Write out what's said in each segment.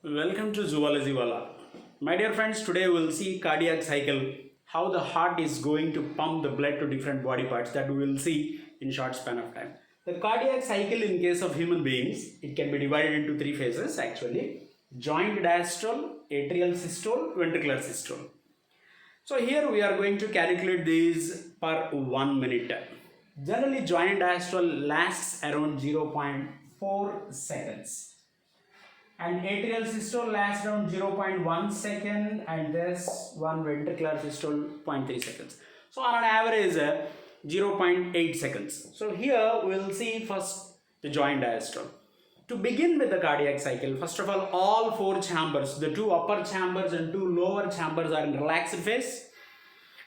Welcome to Zoology Wala. My dear friends, today we will see cardiac cycle, how the heart is going to pump the blood to different body parts, that we will see in short span of time. The cardiac cycle in case of human beings, it can be divided into three phases actually. Joint diastole, atrial systole, ventricular systole. So here we are going to calculate these per 1 minute. Generally joint diastole lasts around 0.4 seconds. And atrial systole lasts around 0.1 second and this one ventricular systole 0.3 seconds. So on an average 0.8 seconds. So here we will see first the joint diastole. To begin with the cardiac cycle, first of all four chambers, the two upper chambers and two lower chambers are in relaxed phase.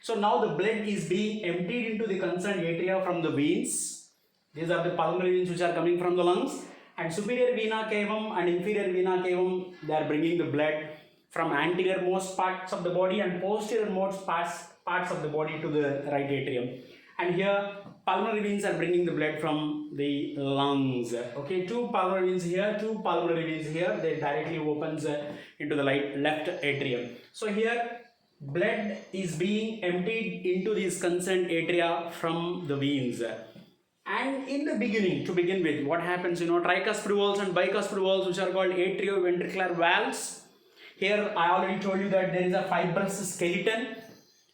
So now the blood is being emptied into the concerned atria from the veins. These are the pulmonary veins which are coming from the lungs. And superior vena cavum and inferior vena cavum, they are bringing the blood from anterior most parts of the body and posterior most parts of the body to the right atrium. And here pulmonary veins are bringing the blood from the lungs. Okay, two pulmonary veins here, two pulmonary veins here, they directly opens into the left atrium. So here blood is being emptied into these concerned atria from the veins. And in the beginning, to begin with, what happens, tricuspid valves and bicuspid valves, which are called atrioventricular valves. Here I already told you that there is a fibrous skeleton.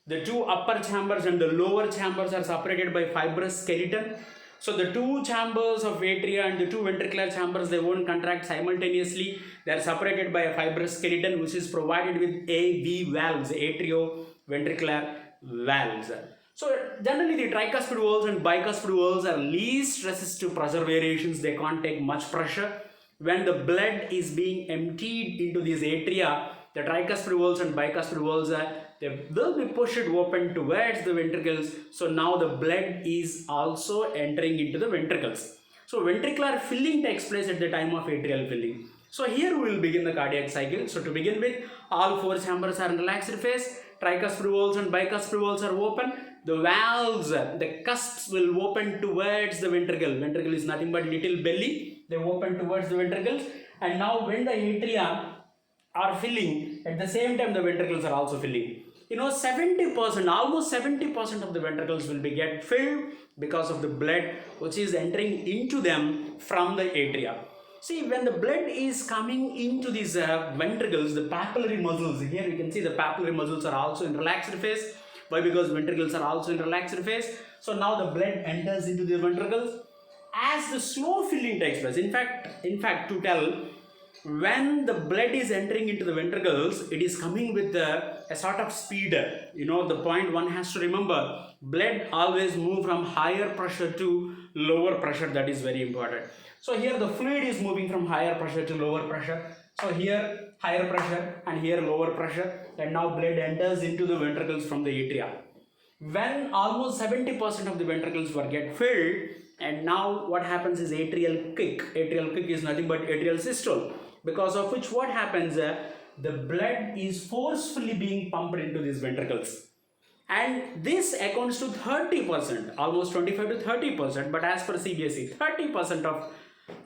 The two upper chambers and the lower chambers are separated by fibrous skeleton. So the two chambers of atria and the two ventricular chambers, they won't contract simultaneously. They are separated by a fibrous skeleton which is provided with AV valves, atrioventricular valves. So generally the tricuspid valves and bicuspid valves are least resistive pressure variations. They can't take much pressure. When the blood is being emptied into these atria, the tricuspid valves and bicuspid valves they will be pushed open towards the ventricles. So now the blood is also entering into the ventricles. So ventricular filling takes place at the time of atrial filling. So here we will begin the cardiac cycle. So to begin with, all four chambers are in relaxed phase. Tricuspid valves and bicuspid valves are open. The valves, the cusps will open towards the ventricle. Ventricle is nothing but little belly. They open towards the ventricles. And now when the atria are filling, at the same time the ventricles are also filling. 70%, almost 70% of the ventricles will be get filled because of the blood which is entering into them from the atria. See, when the blood is coming into these ventricles, the papillary muscles, here you can see the papillary muscles are also in relaxed phase. Why? Because ventricles are also in relaxed phase. So now the blood enters into the ventricles as the slow filling takes place. In fact, to tell, when the blood is entering into the ventricles, it is coming with a sort of speed. The point one has to remember, blood always move from higher pressure to lower pressure. That is very important. So here the fluid is moving from higher pressure to lower pressure. So here higher pressure and here lower pressure, and now blood enters into the ventricles from the atria. When almost 70% of the ventricles were get filled, and now what happens is atrial kick. Atrial kick is nothing but atrial systole, because of which what happens, the blood is forcefully being pumped into these ventricles. And this accounts to 30%, almost 25 to 30%, but as per Cbse, 30%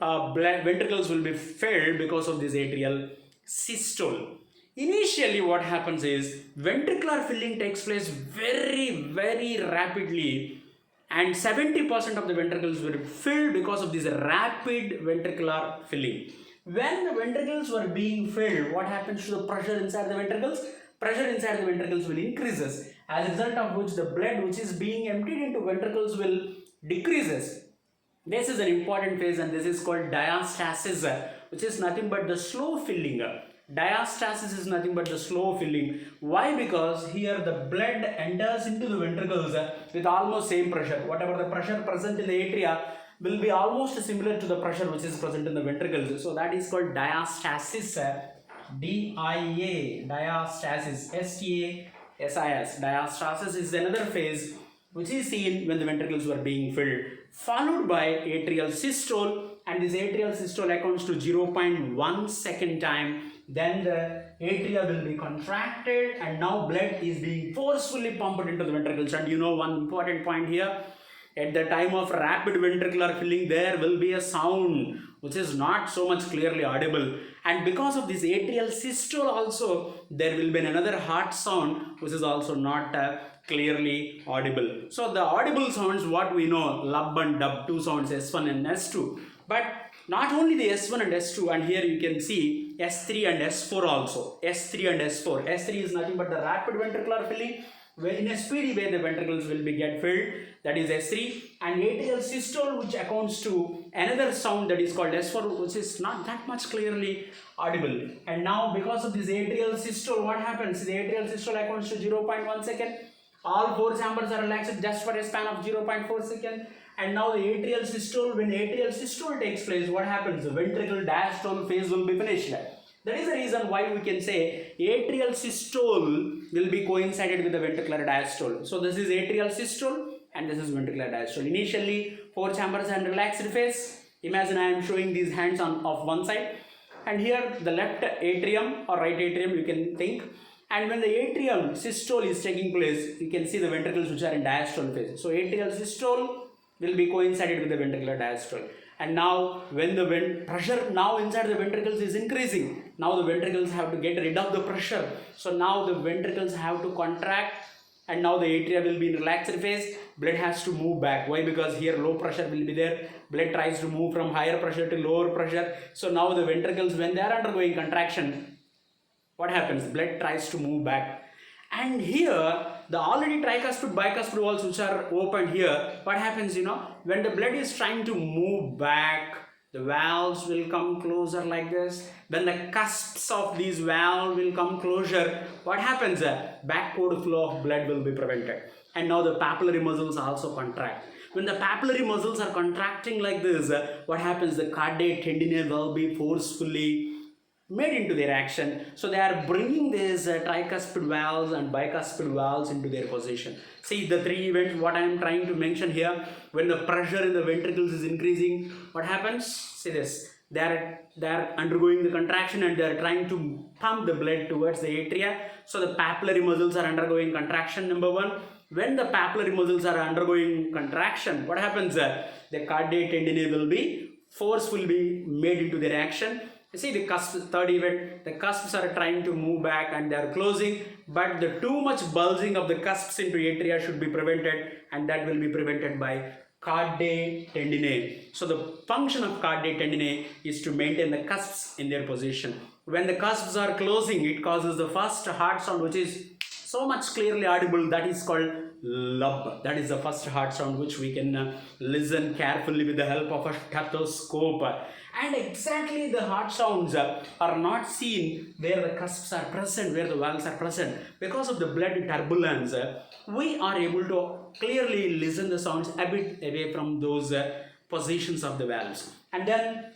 of ventricles will be filled because of this atrial systole. Initially what happens is ventricular filling takes place very, very rapidly, and 70% of the ventricles will be filled because of this rapid ventricular filling. When the ventricles were being filled, what happens to the pressure inside the ventricles? Pressure inside the ventricles will increases, as a result of which the blood which is being emptied into ventricles will decreases. This is an important phase, and this is called diastasis, which is nothing but the slow filling. Diastasis is nothing but the slow filling. Why? Because here the blood enters into the ventricles with almost same pressure. Whatever the pressure present in the atria will be almost similar to the pressure which is present in the ventricles. So that is called diastasis. D-I-A, diastasis, S-T-A-S-I-S. Diastasis is another phase which is seen when the ventricles were being filled, followed by atrial systole, and this atrial systole accounts to 0.1 second time. Then the atria will be contracted, and now blood is being forcefully pumped into the ventricles. And one important point here, At the time of rapid ventricular filling, there will be a sound which is not so much clearly audible, and because of this atrial systole also, there will be another heart sound which is also not clearly audible. So the audible sounds, what we know, lub and dub, two sounds, S1 and S2. But not only the S1 and S2, and here you can see S3 and S4 also. S3 and S4. S3 is nothing but the rapid ventricular filling, where in a speedy way the ventricles will be get filled, that is S3, and atrial systole, which accounts to another sound that is called S4, which is not that much clearly audible. And now because of this atrial systole, what happens? The atrial systole accounts to 0.1 second. All four chambers are relaxed just for a span of 0.4 second. And now the atrial systole, when atrial systole takes place, what happens? The ventricle diastole phase will be finished. That is the reason why we can say atrial systole will be coincided with the ventricular diastole. So this is atrial systole and this is ventricular diastole. Initially, four chambers are in relaxed phase. Imagine I am showing these hands on of one side, and here the left atrium or right atrium you can think. And when the atrium systole is taking place, you can see the ventricles which are in diastole phase. So atrial systole will be coincided with the ventricular diastole. And now when the pressure now inside the ventricles is increasing, now the ventricles have to get rid of the pressure. So now the ventricles have to contract, and now the atria will be in relaxed phase. Blood has to move back. Why? Because here low pressure will be there. Blood tries to move from higher pressure to lower pressure. So now the ventricles, when they are undergoing contraction, what happens? Blood tries to move back. And here the already tricuspid bicuspid walls which are open here, what happens, when the blood is trying to move back, the valves will come closer like this. When the cusps of these valves will come closer, what happens? Backward flow of blood will be prevented. And now the papillary muscles also contract. When the papillary muscles are contracting like this, what happens? The cardiac tendinae will be forcefully made into their action. So they are bringing these tricuspid valves and bicuspid valves into their position. See the three events what I am trying to mention here. When the pressure in the ventricles is increasing, what happens? See this. They are undergoing the contraction and they are trying to pump the blood towards the atria. So the papillary muscles are undergoing contraction, number one. When the papillary muscles are undergoing contraction, what happens? The cardiac tendinae will be forcefully made into their action. See the cusp, third event, the cusps are trying to move back and they are closing, but the too much bulging of the cusps into atria should be prevented, and that will be prevented by cardiac tendinae. So the function of cardiac tendinae is to maintain the cusps in their position. When the cusps are closing, it causes the first heart sound which is so much clearly audible, that is called lub. That is the first heart sound which we can listen carefully with the help of a stethoscope. And exactly the heart sounds are not seen where the cusps are present, where the valves are present. Because of the blood turbulence, we are able to clearly listen the sounds a bit away from those positions of the valves. And then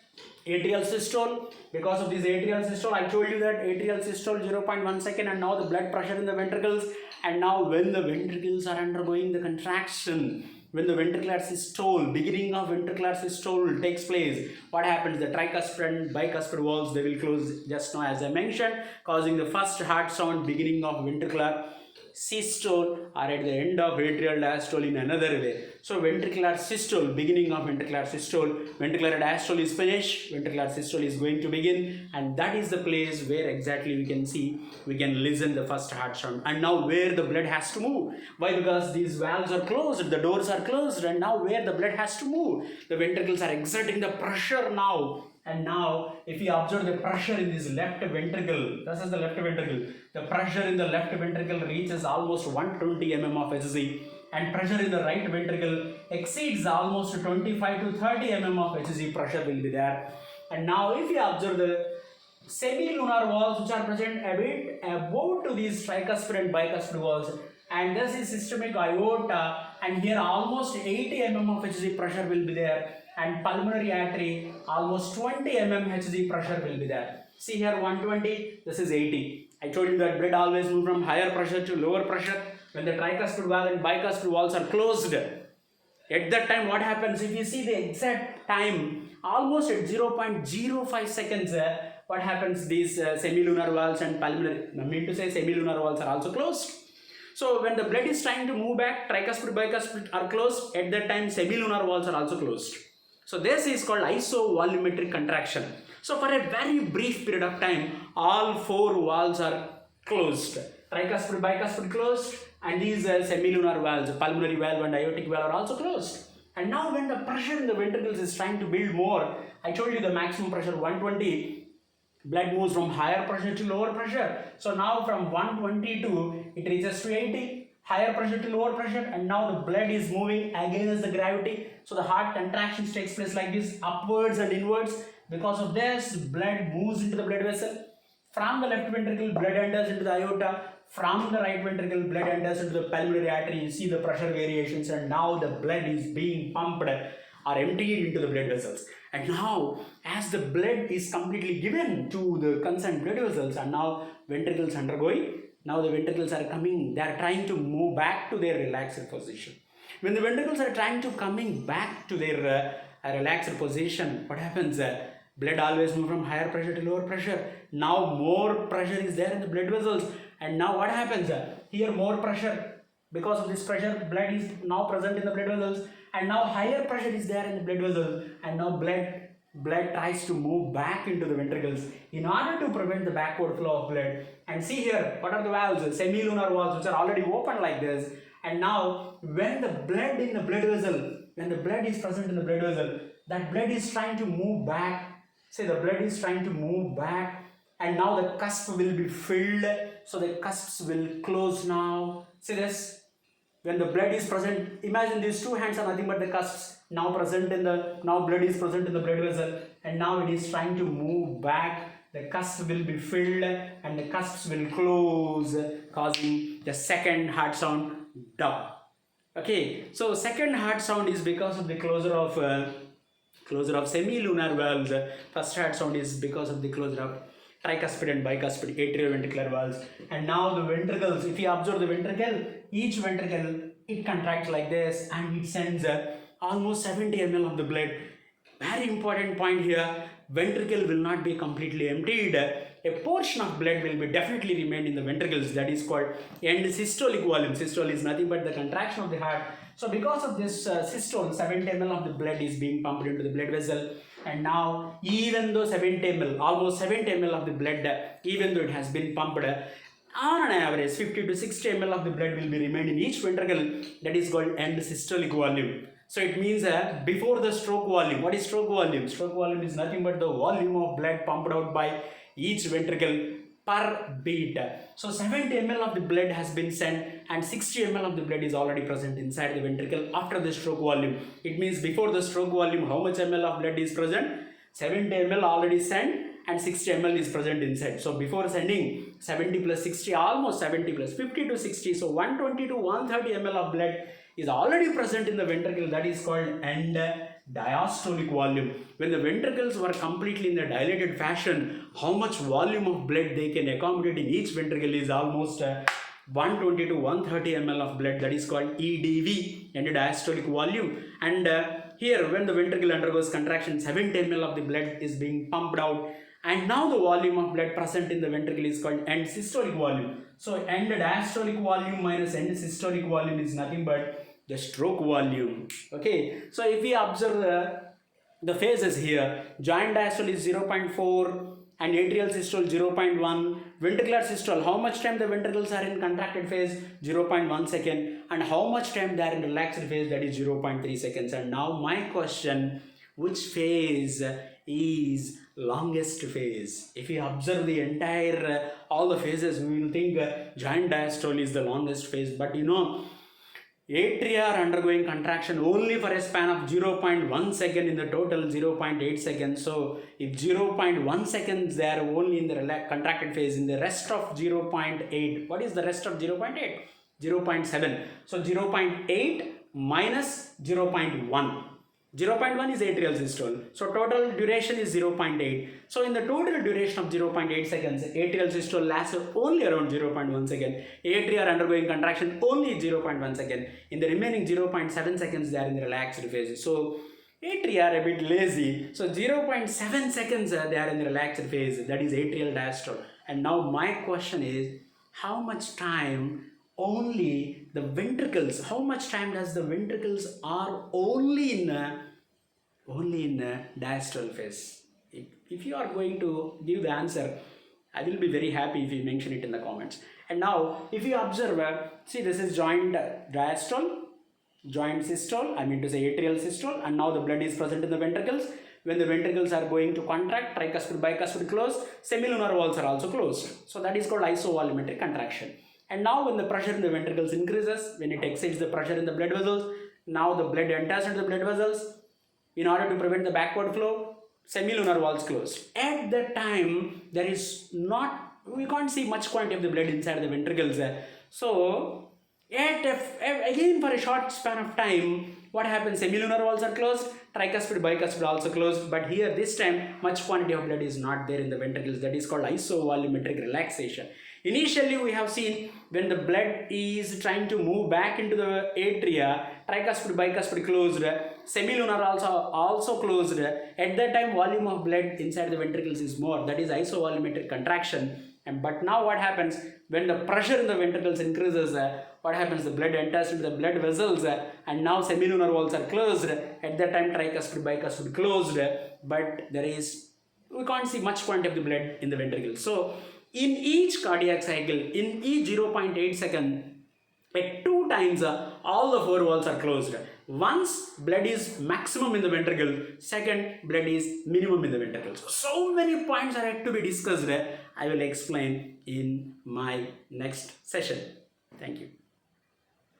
atrial systole. Because of this atrial systole, I told you that atrial systole 0.1 second, and now the blood pressure in the ventricles. And now when the ventricles are undergoing the contraction, when the ventricular systole, beginning of ventricular systole takes place, what happens? The tricuspid and bicuspid walls, they will close just now as I mentioned, causing the first heart sound, beginning of ventricular systole, or at the end of atrial diastole in another way. So ventricular systole, beginning of ventricular systole, ventricular diastole is finished, ventricular systole is going to begin, and that is the place where exactly we can see, we can listen the first heart sound. And now where the blood has to move. Why? Because these valves are closed, the doors are closed, and now where the blood has to move. The ventricles are exerting the pressure now. And now, if you observe the pressure in this left ventricle, this is the left ventricle, the pressure in the left ventricle reaches almost 120 mm of Hg, and pressure in the right ventricle exceeds almost 25 to 30 mm of Hg pressure will be there. And now, if you observe the semilunar walls which are present a bit above to these tricuspid and bicuspid walls, and this is systemic aorta, and here almost 80 mm of Hg pressure will be there. And pulmonary artery, almost 20 mm Hg pressure will be there. See here 120, this is 80. I told you that blood always moves from higher pressure to lower pressure. When the tricuspid valve and bicuspid walls are closed, at that time what happens? If you see the exact time, almost at 0.05 seconds, what happens? These semilunar valves and pulmonary, I mean to say semilunar valves are also closed. So when the blood is trying to move back, tricuspid, bicuspid are closed. At that time, semilunar valves are also closed. So this is called isovolumetric contraction. So for a very brief period of time, all four valves are closed. Tricuspid, bicuspid closed, and these semilunar valves, pulmonary valve and aortic valve are also closed. And now when the pressure in the ventricles is trying to build more, I told you the maximum pressure 120, blood moves from higher pressure to lower pressure. So now from 122, it reaches to 80, higher pressure to lower pressure, and now the blood is moving against the gravity. So the heart contractions takes place like this, upwards and inwards. Because of this, blood moves into the blood vessel. From the left ventricle, blood enters into the aorta. From the right ventricle, blood enters into the pulmonary artery. You see the pressure variations, and now the blood is being pumped or emptied into the blood vessels. And now, as the blood is completely given to the concerned blood vessels, and now ventricles undergoing, now the ventricles are coming, they are trying to move back to their relaxed position. When the ventricles are trying to coming back to their relaxed position, what happens? Blood always moves from higher pressure to lower pressure. Now more pressure is there in the blood vessels, and now what happens? Here more pressure. Because of this pressure, blood is now present in the blood vessels, and now higher pressure is there in the blood vessels, and now blood tries to move back into the ventricles in order to prevent the backward flow of blood. And see here, what are the valves? Semilunar valves, which are already open like this. And now when the blood in the blood vessel, when the blood is present in the blood vessel, that blood is trying to move back. Say the blood is trying to move back, and now the cusp will be filled. So the cusps will close now. See this? When the blood is present, imagine these two hands are nothing but the cusps. Now blood is present in the blood vessel, and now it is trying to move back. The cusp will be filled, and the cusps will close, causing the second heart sound dub. Okay, so second heart sound is because of the closure of semilunar valves. First heart sound is because of the closure of tricuspid and bicuspid atrioventricular valves. And now the ventricles, if you observe the ventricle, each ventricle, it contracts like this, and it sends almost 70 ml of the blood. Very important point here, ventricle will not be completely emptied. A portion of blood will be definitely remain in the ventricles. That is called end systolic volume. Systole is nothing but the contraction of the heart. So because of this systole, 70 ml of the blood is being pumped into the blood vessel. And now even though 70 ml, almost 70 ml of the blood, even though it has been pumped, on an average 50 to 60 ml of the blood will be remained in each ventricle. That is called end systolic volume. So it means before the stroke volume. What is stroke volume? Stroke volume is nothing but the volume of blood pumped out by each ventricle per beat. So 70 ml of the blood has been sent, and 60 ml of the blood is already present inside the ventricle after the stroke volume. It means before the stroke volume, how much ml of blood is present? 70 ml already sent, and 60 ml is present inside. So before sending 70 plus 60, almost 70 plus 50 to 60, so 120 to 130 ml of blood is already present in the ventricle. That is called end diastolic volume. When the ventricles were completely in the dilated fashion, how much volume of blood they can accommodate in each ventricle is almost 120 to 130 ml of blood. That is called EDV, end diastolic volume. And here when the ventricle undergoes contraction, 70 ml of the blood is being pumped out, and now the volume of blood present in the ventricle is called end systolic volume. So end diastolic volume minus end systolic volume is nothing but the stroke volume. Okay, so if we observe the phases here, joint diastole is 0.4 and atrial systole 0.1, ventricular systole, how much time the ventricles are in contracted phase? 0.1 second, and how much time they are in relaxed phase? That is 0.3 seconds. And now my question, which phase is longest phase? If you observe the entire all the phases, we will think joint diastole is the longest phase, but you know, atria are undergoing contraction only for a span of 0.1 second in the total 0.8 seconds. So if 0.1 seconds they are only in the contracted phase, in the rest of 0.8, what is the rest of 0.8? 0.7. So 0.8 minus 0.1. 0.1 is atrial systole. So total duration is 0.8. So in the total duration of 0.8 seconds, atrial systole lasts only around 0.1 second. Atria are undergoing contraction only 0.1 second. In the remaining 0.7 seconds, they are in the relaxed phase. So atria are a bit lazy. So 0.7 seconds they are in the relaxed phase. That is atrial diastole. And now my question is, how much time only the ventricles, how much time does the ventricles are only in diastole phase? If you are going to give the answer, I will be very happy if you mention it in the comments. And now if you observe, see, this is joint diastole, joint systole, I mean to say atrial systole, and now the blood is present in the ventricles. When the ventricles are going to contract, tricuspid, bicuspid closed, semilunar walls are also closed. So that is called isovolumetric contraction. And now when the pressure in the ventricles increases, when it exceeds the pressure in the blood vessels, now the blood enters into the blood vessels. In order to prevent the backward flow, semilunar walls closed. At that time, there is not, we can't see much quantity of the blood inside the ventricles. So, again for a short span of time, what happens? Semilunar walls are closed, tricuspid, bicuspid also closed, but here this time much quantity of blood is not there in the ventricles. That is called isovolumetric relaxation. Initially we have seen when the blood is trying to move back into the atria, tricuspid, bicuspid closed, semilunar also closed. At that time volume of blood inside the ventricles is more, that is isovolumetric contraction. But now what happens? When the pressure in the ventricles increases, what happens? The blood enters into the blood vessels, and now semilunar walls are closed. At that time tricuspid, bicuspid closed, but we can't see much quantity of the blood in the ventricles. So in each cardiac cycle, in each 0.8 second, at 2 times all the 4 walls are closed. Once blood is maximum in the ventricle, second blood is minimum in the ventricles. So many points are yet to be discussed. I will explain in my next session. Thank you.